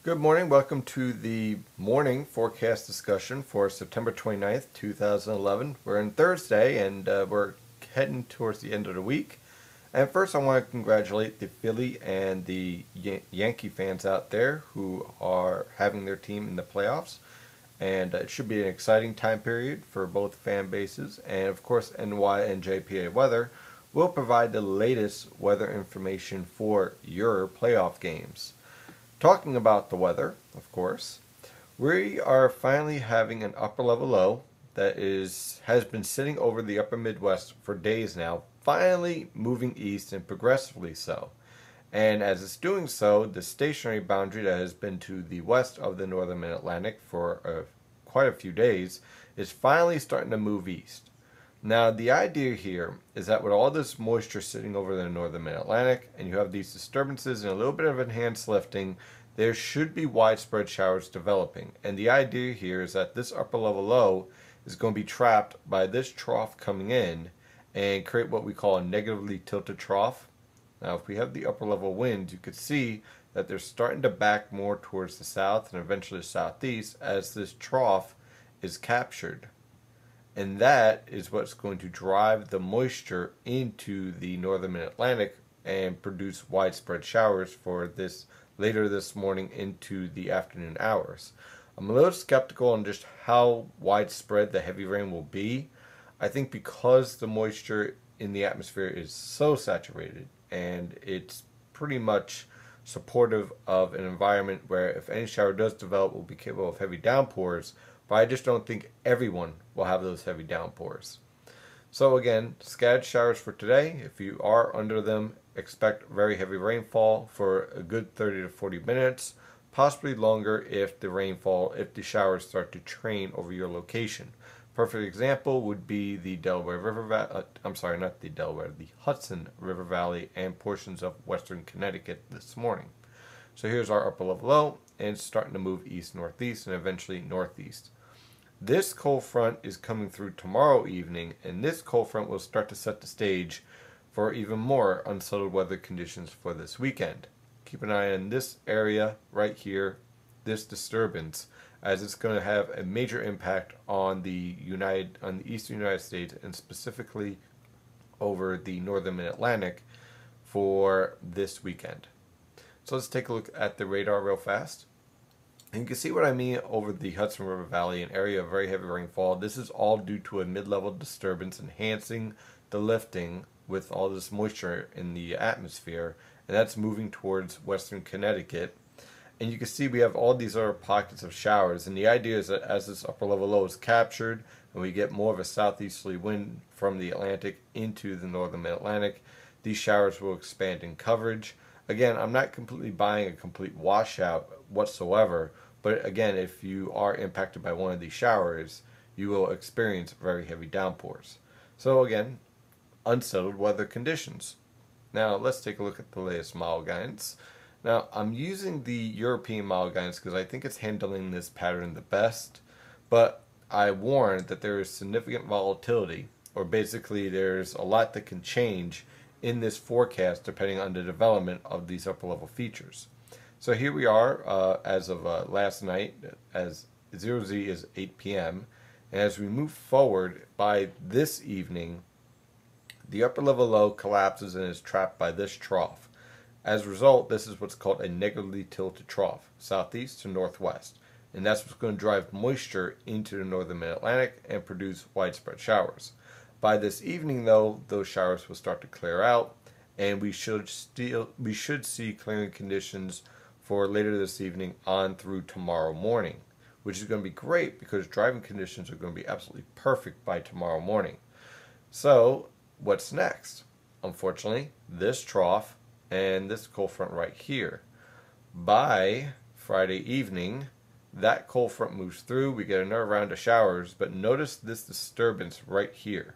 Good morning. Welcome to the morning forecast discussion for September 29th, 2011. We're in Thursday and we're heading towards the end of the week. And first, I want to congratulate the Philly and the Yankee fans out there who are having their team in the playoffs. And it should be an exciting time period for both fan bases. And of course, NY and JPA Weather will provide the latest weather information for your playoff games. Talking about the weather, of course, we are finally having an upper level low that has been sitting over the upper Midwest for days now, finally moving east and progressively so. And as it's doing so, the stationary boundary that has been to the west of the northern Mid-Atlantic for quite a few days is finally starting to move east. Now, the idea here is that with all this moisture sitting over the northern Mid-Atlantic, and you have these disturbances and a little bit of enhanced lifting, there should be widespread showers developing. And the idea here is that this upper level low is going to be trapped by this trough coming in and create what we call a negatively tilted trough. Now, if we have the upper level winds, you could see that they're starting to back more towards the south and eventually the southeast as this trough is captured. And that is what's going to drive the moisture into the northern Mid-Atlantic and produce widespread showers for this later this morning into the afternoon hours. I'm a little skeptical on just how widespread the heavy rain will be. I think because the moisture in the atmosphere is so saturated and it's pretty much supportive of an environment where if any shower does develop, will be capable of heavy downpours, but I just don't think everyone will have those heavy downpours. So again, scattered showers for today. If you are under them, expect very heavy rainfall for a good 30 to 40 minutes, possibly longer if the showers start to train over your location. Perfect example would be the Delaware River Valley, the Hudson River Valley and portions of western Connecticut this morning. So here's our upper level low, and it's starting to move east-northeast and eventually northeast. This cold front is coming through tomorrow evening, and this cold front will start to set the stage for even more unsettled weather conditions for this weekend. Keep an eye on this area right here, this disturbance, as it's going to have a major impact on the eastern United States and specifically over the northern Mid-Atlantic for this weekend. So let's take a look at the radar real fast. And you can see what I mean over the Hudson River Valley, an area of very heavy rainfall. This is all due to a mid-level disturbance enhancing the lifting with all this moisture in the atmosphere, and that's moving towards western Connecticut. And you can see we have all these other pockets of showers, and the idea is that as this upper level low is captured and we get more of a southeasterly wind from the Atlantic into the northern Mid-Atlantic, these showers will expand in coverage. Again, I'm not completely buying a complete washout whatsoever, but again, if you are impacted by one of these showers, you will experience very heavy downpours. So again, unsettled weather conditions. Now let's take a look at the latest model guidance. Now I'm using the European model guidance because I think it's handling this pattern the best, but I warn that there is significant volatility, or basically there's a lot that can change in this forecast depending on the development of these upper level features. So here we are as of last night, as 0Z is 8 p.m. And as we move forward by this evening, the upper level low collapses and is trapped by this trough. As a result, this is what's called a negatively tilted trough, southeast to northwest. And that's what's going to drive moisture into the northern Mid-Atlantic and produce widespread showers. By this evening, though, those showers will start to clear out, and we should see clearing conditions for later this evening on through tomorrow morning, which is going to be great because driving conditions are going to be absolutely perfect by tomorrow morning. So, what's next? Unfortunately, this trough and this cold front right here. By Friday evening, that cold front moves through, we get another round of showers, but notice this disturbance right here.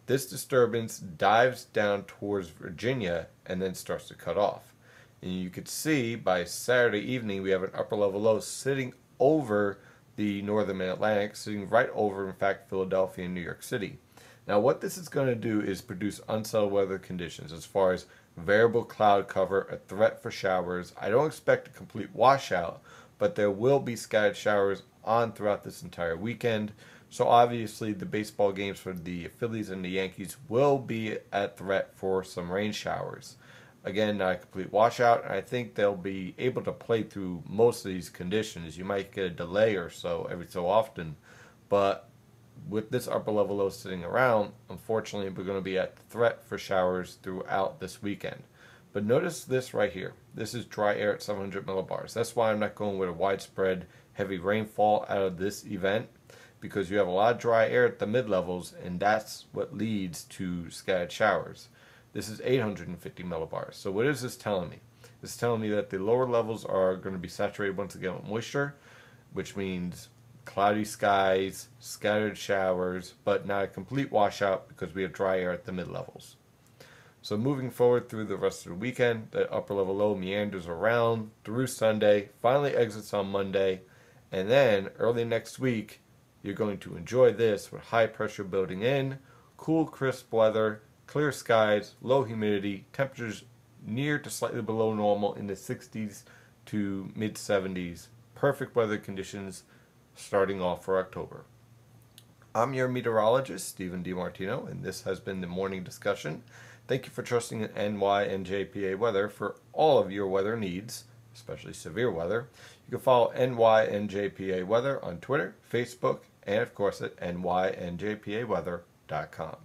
This disturbance dives down towards Virginia and then starts to cut off. And you could see by Saturday evening we have an upper level low sitting over the northern Mid-Atlantic, sitting right over, in fact, Philadelphia and New York City. Now what this is going to do is produce unsettled weather conditions as far as variable cloud cover, a threat for showers. I don't expect a complete washout, but there will be scattered showers on throughout this entire weekend. So obviously the baseball games for the Phillies and the Yankees will be at threat for some rain showers. Again, not a complete washout, and I think they'll be able to play through most of these conditions. You might get a delay or so every so often, but with this upper level low sitting around, unfortunately, we're going to be at threat for showers throughout this weekend. But notice this right here. This is dry air at 700 millibars. That's why I'm not going with a widespread heavy rainfall out of this event, because you have a lot of dry air at the mid-levels, and that's what leads to scattered showers. This is 850 millibars. So what is this telling me? It's telling me that the lower levels are going to be saturated once again with moisture, which means cloudy skies, scattered showers, but not a complete washout because we have dry air at the mid-levels. So moving forward through the rest of the weekend, the upper level low meanders around through Sunday, finally exits on Monday, and then early next week, you're going to enjoy this with high pressure building in, cool, crisp weather, clear skies, low humidity, temperatures near to slightly below normal in the 60s to mid 70s. Perfect weather conditions starting off for October. I'm your meteorologist, Stephen DiMartino, and this has been the morning discussion. Thank you for trusting in NYNJPA Weather for all of your weather needs, especially severe weather. You can follow NYNJPA Weather on Twitter, Facebook, and of course at NYNJPAweather.com.